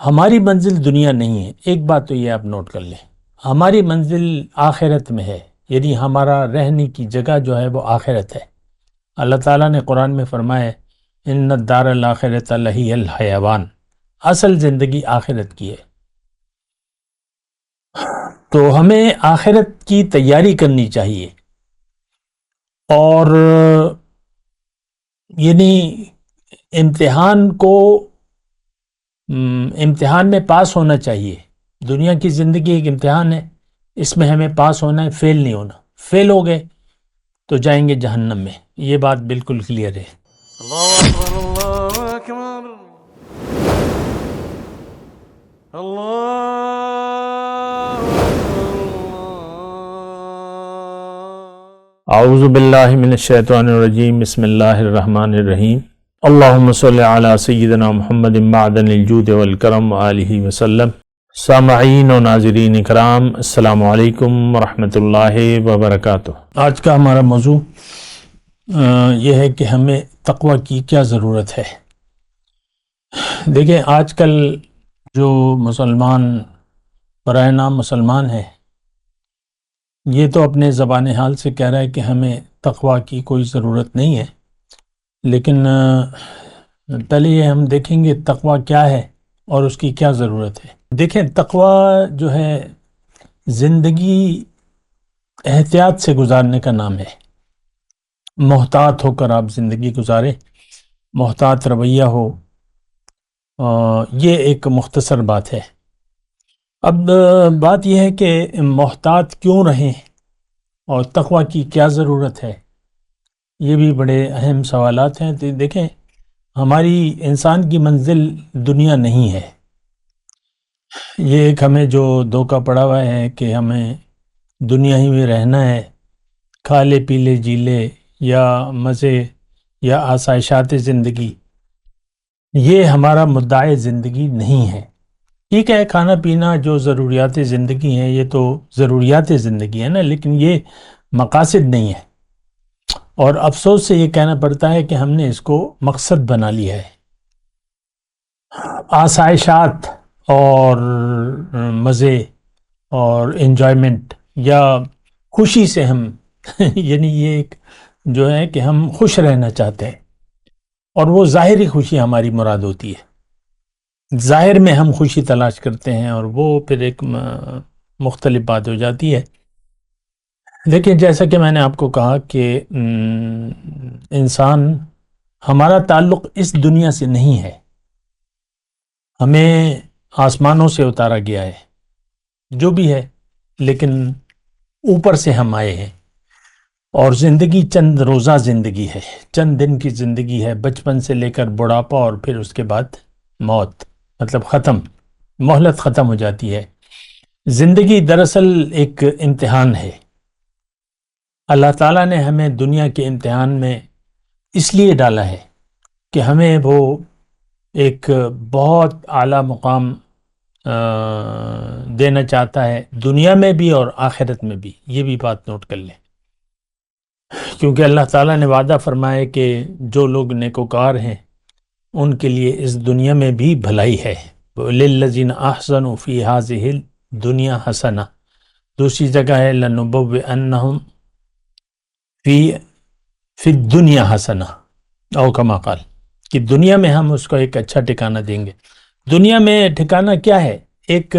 ہماری منزل دنیا نہیں ہے. ایک بات تو یہ آپ نوٹ کر لیں، ہماری منزل آخرت میں ہے، یعنی ہمارا رہنے کی جگہ جو ہے وہ آخرت ہے. اللہ تعالیٰ نے قرآن میں فرمایا ان الدار الآخرۃ لہی الحیوان، اصل زندگی آخرت کی ہے. تو ہمیں آخرت کی تیاری کرنی چاہیے، اور یعنی امتحان میں پاس ہونا چاہیے. دنیا کی زندگی ایک امتحان ہے، اس میں ہمیں پاس ہونا ہے، فیل نہیں ہونا. فیل ہو گئے تو جائیں گے جہنم میں، یہ بات بالکل کلیئر ہے. اللہ اکبر اللہ اکبر اللہ اعوذ باللہ من الشیطان الرجیم، بسم اللہ الرحمن الرحیم. اللہم صلی علی سیدنا محمد معدن الجود والکرم وآلہ وسلم. سامعین و ناظرین اکرام، السلام علیکم ورحمۃ اللہ وبرکاتہ. آج کا ہمارا موضوع یہ ہے کہ ہمیں تقوی کی کیا ضرورت ہے. دیکھیں، آج کل جو مسلمان برائے نام مسلمان ہے، یہ تو اپنے زبان حال سے کہہ رہا ہے کہ ہمیں تقوی کی کوئی ضرورت نہیں ہے، لیکن پہلے یہ ہم دیکھیں گے تقوی کیا ہے اور اس کی کیا ضرورت ہے. دیکھیں، تقوی جو ہے زندگی احتیاط سے گزارنے کا نام ہے. محتاط ہو کر آپ زندگی گزاریں، محتاط رویہ ہو، یہ ایک مختصر بات ہے. اب بات یہ ہے کہ محتاط کیوں رہیں اور تقوی کی کیا ضرورت ہے، یہ بھی بڑے اہم سوالات ہیں. تو دیکھیں، ہماری انسان کی منزل دنیا نہیں ہے. یہ ایک ہمیں جو دھوکہ پڑا ہوا ہے کہ ہمیں دنیا ہی میں رہنا ہے، کھا لے پی لے جی لے، یا مزے یا آسائشات زندگی، یہ ہمارا مدعا زندگی نہیں ہے. ٹھیک ہے، کھانا پینا جو ضروریات زندگی ہیں یہ تو ضروریات زندگی ہے نا، لیکن یہ مقاصد نہیں ہے. اور افسوس سے یہ کہنا پڑتا ہے کہ ہم نے اس کو مقصد بنا لیا ہے. آسائشات اور مزے اور انجوائمنٹ یا خوشی سے ہم یعنی یہ ایک جو ہے کہ ہم خوش رہنا چاہتے ہیں، اور وہ ظاہری خوشی ہماری مراد ہوتی ہے. ظاہر میں ہم خوشی تلاش کرتے ہیں، اور وہ پھر ایک مختلف بات ہو جاتی ہے. لیکن جیسا کہ میں نے آپ کو کہا کہ انسان، ہمارا تعلق اس دنیا سے نہیں ہے، ہمیں آسمانوں سے اتارا گیا ہے جو بھی ہے، لیکن اوپر سے ہم آئے ہیں. اور زندگی چند روزہ زندگی ہے، چند دن کی زندگی ہے، بچپن سے لے کر بڑھاپا، اور پھر اس کے بعد موت، مطلب ختم، مہلت ختم ہو جاتی ہے. زندگی دراصل ایک امتحان ہے. اللہ تعالیٰ نے ہمیں دنیا کے امتحان میں اس لیے ڈالا ہے کہ ہمیں وہ ایک بہت اعلیٰ مقام دینا چاہتا ہے، دنیا میں بھی اور آخرت میں بھی. یہ بھی بات نوٹ کر لیں، کیونکہ اللہ تعالیٰ نے وعدہ فرمایا کہ جو لوگ نیکوکار ہیں ان کے لیے اس دنیا میں بھی بھلائی ہے. للذین احسنوا فی ہذہ الدنیا حسنہ. دوسری جگہ ہے لنبوئنہم فی الدنیا حسنہ، او کما قال، کہ دنیا میں ہم اس کو ایک اچھا ٹھکانہ دیں گے. دنیا میں ٹھکانہ کیا ہے؟ ایک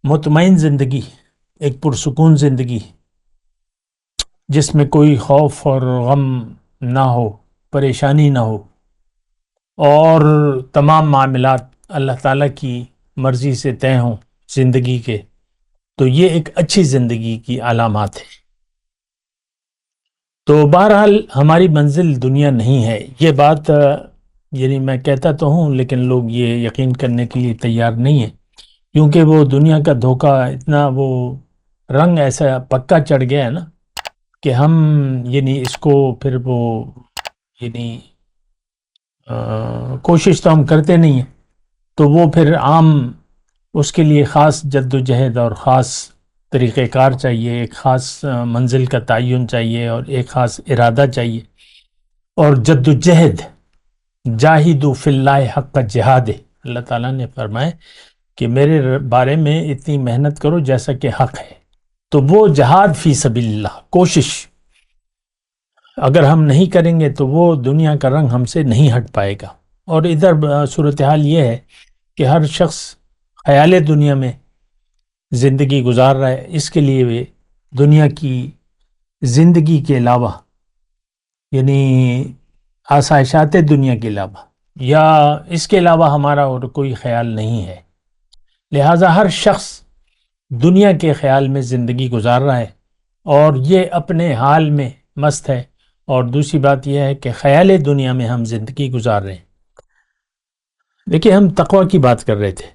مطمئن زندگی، ایک پرسکون زندگی جس میں کوئی خوف اور غم نہ ہو، پریشانی نہ ہو، اور تمام معاملات اللہ تعالیٰ کی مرضی سے طے ہوں زندگی کے. تو یہ ایک اچھی زندگی کی علامات ہیں. تو بہرحال ہماری منزل دنیا نہیں ہے. یہ بات یعنی میں کہتا تو ہوں، لیکن لوگ یہ یقین کرنے کے لیے تیار نہیں ہیں، کیونکہ وہ دنیا کا دھوکہ اتنا، وہ رنگ ایسا پکا چڑھ گیا ہے نا کہ ہم یعنی اس کو پھر وہ یعنی کوشش تو ہم کرتے نہیں ہیں. تو وہ پھر عام اس کے لیے خاص جد و جہد اور خاص طریقہ کار چاہیے، ایک خاص منزل کا تعین چاہیے، اور ایک خاص ارادہ چاہیے، اور جد و جہد. جاہدوا فی اللہ حق جہاد، اللہ تعالیٰ نے فرمایا کہ میرے بارے میں اتنی محنت کرو جیسا کہ حق ہے. تو وہ جہاد فی سبیل اللہ، کوشش اگر ہم نہیں کریں گے تو وہ دنیا کا رنگ ہم سے نہیں ہٹ پائے گا. اور ادھر صورتحال یہ ہے کہ ہر شخص خیال دنیا میں زندگی گزار رہا ہے. اس کے لیے وہ دنیا کی زندگی کے علاوہ، یعنی آسائشات دنیا کے علاوہ یا اس کے علاوہ ہمارا اور کوئی خیال نہیں ہے. لہٰذا ہر شخص دنیا کے خیال میں زندگی گزار رہا ہے اور یہ اپنے حال میں مست ہے. اور دوسری بات یہ ہے کہ خیال دنیا میں ہم زندگی گزار رہے ہیں. دیکھیے، ہم تقوی کی بات کر رہے تھے.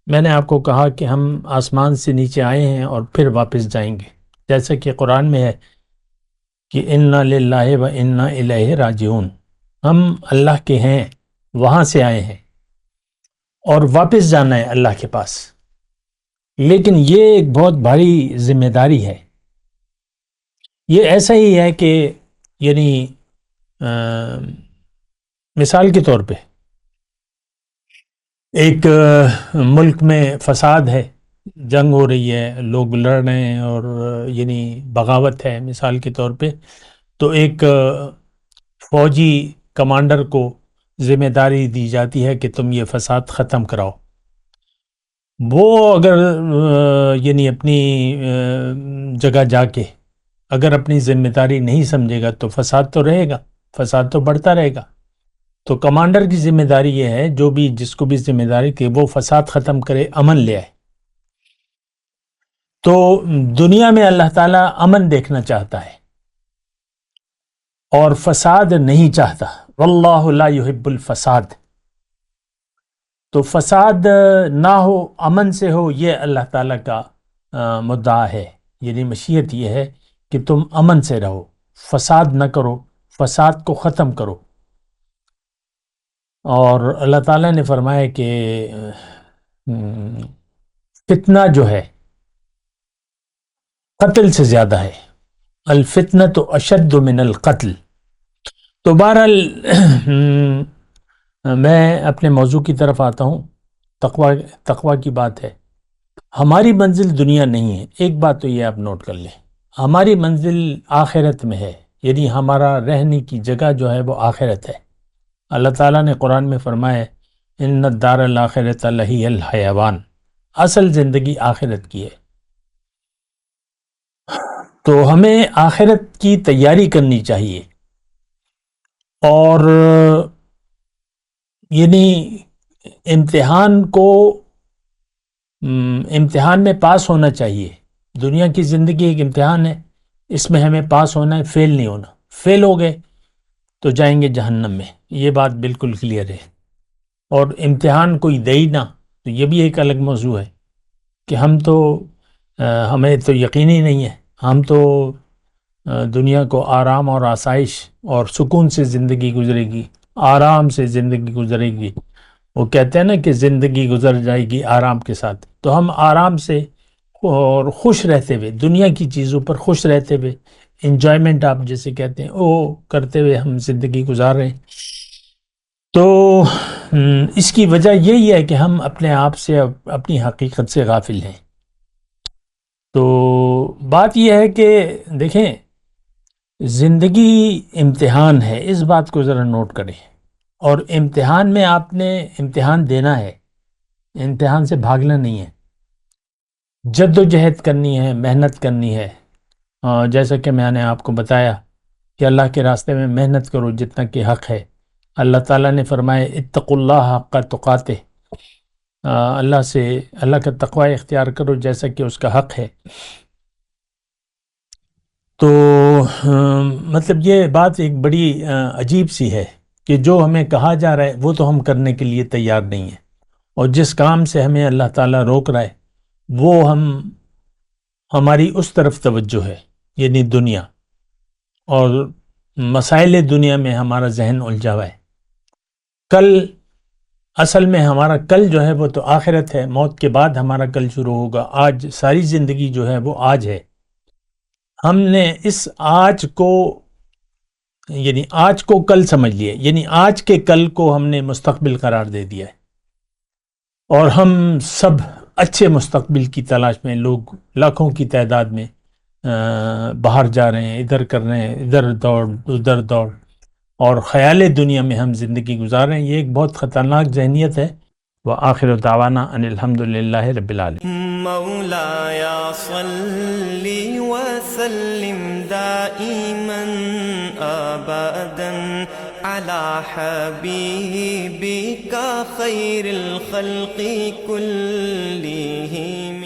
میں نے آپ کو کہا کہ ہم آسمان سے نیچے آئے ہیں اور پھر واپس جائیں گے، جیسا کہ قرآن میں ہے کہ انا للہ و انا الیہ راجعون. ہم اللہ کے ہیں، وہاں سے آئے ہیں اور واپس جانا ہے اللہ کے پاس. لیکن یہ ایک بہت بھاری ذمہ داری ہے. یہ ایسا ہی ہے کہ یعنی مثال کے طور پہ ایک ملک میں فساد ہے، جنگ ہو رہی ہے، لوگ لڑ رہے ہیں اور یعنی بغاوت ہے مثال کے طور پہ. تو ایک فوجی کمانڈر کو ذمہ داری دی جاتی ہے کہ تم یہ فساد ختم کراؤ. وہ اگر یعنی اپنی جگہ جا کے اگر اپنی ذمہ داری نہیں سمجھے گا تو فساد تو رہے گا، فساد تو بڑھتا رہے گا. تو کمانڈر کی ذمہ داری یہ ہے، جو بھی جس کو بھی ذمہ داری کہ وہ فساد ختم کرے، امن لے آئے. تو دنیا میں اللہ تعالیٰ امن دیکھنا چاہتا ہے اور فساد نہیں چاہتا. واللہ لا یحب الفساد. تو فساد نہ ہو، امن سے ہو، یہ اللہ تعالیٰ کا مدعا ہے. یعنی مشیت یہ ہے کہ تم امن سے رہو، فساد نہ کرو، فساد کو ختم کرو. اور اللہ تعالیٰ نے فرمایا کہ فتنہ جو ہے قتل سے زیادہ ہے. الفتنۃ اشد من القتل. تو بہرحال میں اپنے موضوع کی طرف آتا ہوں. تقوی کی بات ہے. ہماری منزل دنیا نہیں ہے. ایک بات تو یہ آپ نوٹ کر لیں، ہماری منزل آخرت میں ہے. یعنی ہمارا رہنے کی جگہ جو ہے وہ آخرت ہے. اللہ تعالیٰ نے قرآن میں فرمایا ہے ان الدار الاخرۃ لہی الحیوان. اصل زندگی آخرت کی ہے. تو ہمیں آخرت کی تیاری کرنی چاہیے اور یعنی امتحان میں پاس ہونا چاہیے. دنیا کی زندگی ایک امتحان ہے، اس میں ہمیں پاس ہونا ہے، فیل نہیں ہونا. فیل ہو گئے تو جائیں گے جہنم میں. یہ بات بالکل کلیئر ہے. اور امتحان کوئی دے ہی نہ تو یہ بھی ایک الگ موضوع ہے کہ ہمیں تو یقین ہی نہیں ہے. ہم تو دنیا کو آرام اور آسائش اور سکون سے زندگی گزرے گی، آرام سے زندگی گزرے گی. وہ کہتے ہیں نا کہ زندگی گزر جائے گی آرام کے ساتھ. تو ہم آرام سے اور خوش رہتے ہوئے، دنیا کی چیزوں پر خوش رہتے ہوئے، انجوائمنٹ آپ جیسے کہتے ہیں وہ کرتے ہوئے ہم زندگی گزار رہے ہیں. تو اس کی وجہ یہی ہے کہ ہم اپنے آپ سے، اپنی حقیقت سے غافل ہیں. تو بات یہ ہے کہ دیکھیں، زندگی امتحان ہے، اس بات کو ذرا نوٹ کریں. اور امتحان میں آپ نے امتحان دینا ہے، امتحان سے بھاگنا نہیں ہے. جد و جہد کرنی ہے، محنت کرنی ہے. جیسا کہ میں نے آپ کو بتایا کہ اللہ کے راستے میں محنت کرو جتنا کہ حق ہے. اللہ تعالیٰ نے فرمایا اتقوا اللہ حق تقاتہ. اللہ کا تقوی اختیار کرو جیسا کہ اس کا حق ہے. تو مطلب یہ بات ایک بڑی عجیب سی ہے کہ جو ہمیں کہا جا رہا ہے وہ تو ہم کرنے کے لیے تیار نہیں ہیں، اور جس کام سے ہمیں اللہ تعالیٰ روک رہا ہے وہ ہماری اس طرف توجہ ہے، یعنی دنیا اور مسائل دنیا میں ہمارا ذہن الجھا ہوا ہے. اصل میں ہمارا کل جو ہے وہ تو آخرت ہے. موت کے بعد ہمارا کل شروع ہوگا. آج ساری زندگی جو ہے وہ آج ہے. ہم نے اس آج کو کل سمجھ لیا، یعنی آج کے کل کو ہم نے مستقبل قرار دے دیا ہے. اور ہم سب اچھے مستقبل کی تلاش میں، لوگ لاکھوں کی تعداد میں باہر جا رہے ہیں، ادھر کر رہے ہیں، ادھر دوڑ ادھر دوڑ، اور خیال دنیا میں ہم زندگی گزار رہے ہیں. یہ ایک بہت خطرناک ذہنیت ہے. وآخر دعوانا ان الحمد للہ رب العالمین. مولاي صل وسلم دائما ابدا على حبيبك خير الخلق كلهم